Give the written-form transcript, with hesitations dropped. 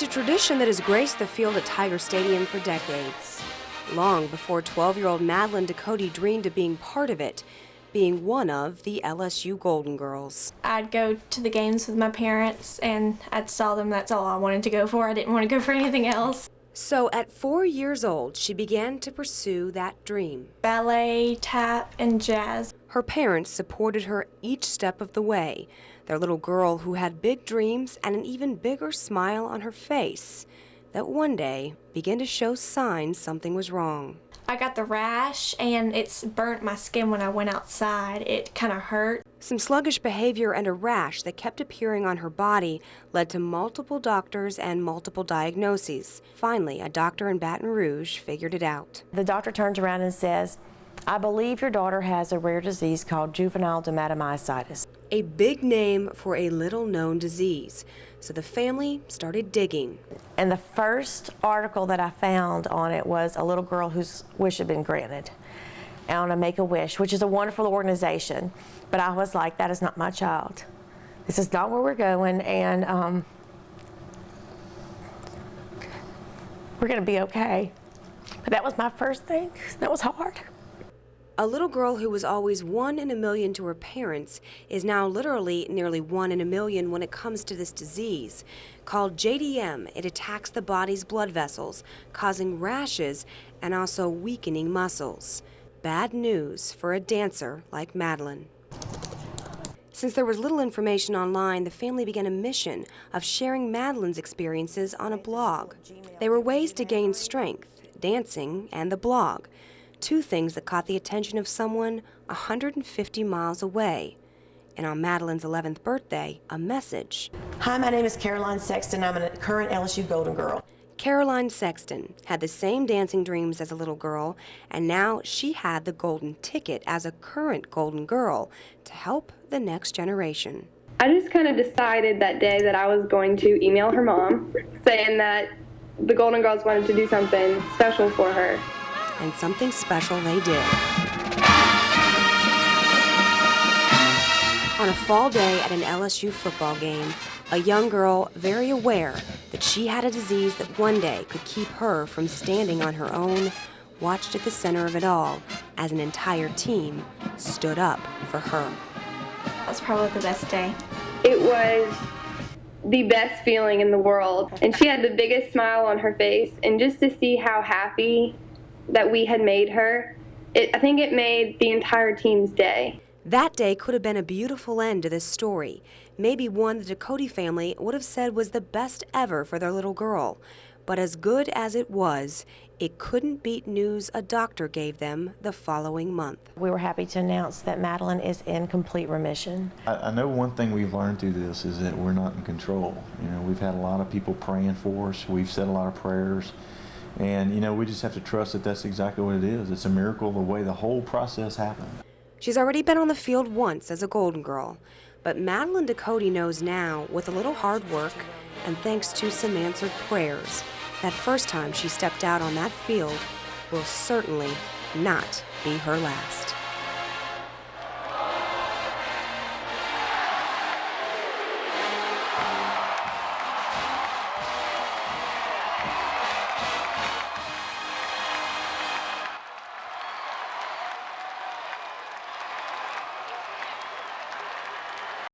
It's a tradition that has graced the field at Tiger Stadium for decades. Long before 12-year-old Madeline Ducote dreamed of being part of it, being one of the LSU Golden Girls. I'd go to the games with my parents and I'd tell them that's all I wanted to go for. I didn't want to go for anything else. So at 4 years old, she began to pursue that dream. Ballet, tap, and jazz. Her parents supported her each step of the way. Their little girl who had big dreams and an even bigger smile on her face that one day began to show signs something was wrong. I got the rash and it's burnt my skin when I went outside. It kind of hurt. Some sluggish behavior and a rash that kept appearing on her body led to multiple doctors and multiple diagnoses. Finally, a doctor in Baton Rouge figured it out. The doctor turns around and says, "I believe your daughter has a rare disease called Juvenile Dermatomyositis." A big name for a little-known disease. So the family started digging. And the first article that I found on it was a little girl whose wish had been granted on a Make-A-Wish, which is a wonderful organization. But I was like, that is not my child. This is not where we're going, and we're going to be okay. But that was my first thing. That was hard. A little girl who was always 1 in a million to her parents is now literally nearly 1 in a million when it comes to this disease. Called JDM, it attacks the body's blood vessels, causing rashes and also weakening muscles. Bad news for a dancer like Madeline. Since there was little information online, the family began a mission of sharing Madeline's experiences on a blog. There were ways to gain strength, dancing and the blog. Two things that caught the attention of someone 150 miles away. And on Madeline's 11th birthday, a message. Hi, my name is Sexton. I'm a current LSU Golden Girl. Caroline Sexton had the same dancing dreams as a little girl, and now she had the golden ticket as a current Golden Girl to help the next generation. I just kind of decided that day that I was going to email her mom saying that the Golden Girls wanted to do something special for her. And something special they did. On a fall day at an LSU football game, a young girl very aware that she had a disease that one day could keep her from standing on her own, watched at the center of it all as an entire team stood up for her. That was probably the best day. It was the best feeling in the world, and she had the biggest smile on her face, and just to see how happy that we had made her, I think it made the entire team's day. That day could have been a beautiful end to this story, maybe one the Ducote family would have said was the best ever for their little girl. But as good as it was, it couldn't beat news a doctor gave them the following month. We were happy to announce that Madeline is in complete remission. I know one thing we've learned through this is that we're not in control. You know, we've had a lot of people praying for us. We've said a lot of prayers. And, you know, we just have to trust that that's exactly what it is. It's a miracle the way the whole process happened. She's already been on the field once as a Golden Girl, but Madeline Ducote knows now, with a little hard work and thanks to some answered prayers, that first time she stepped out on that field will certainly not be her last.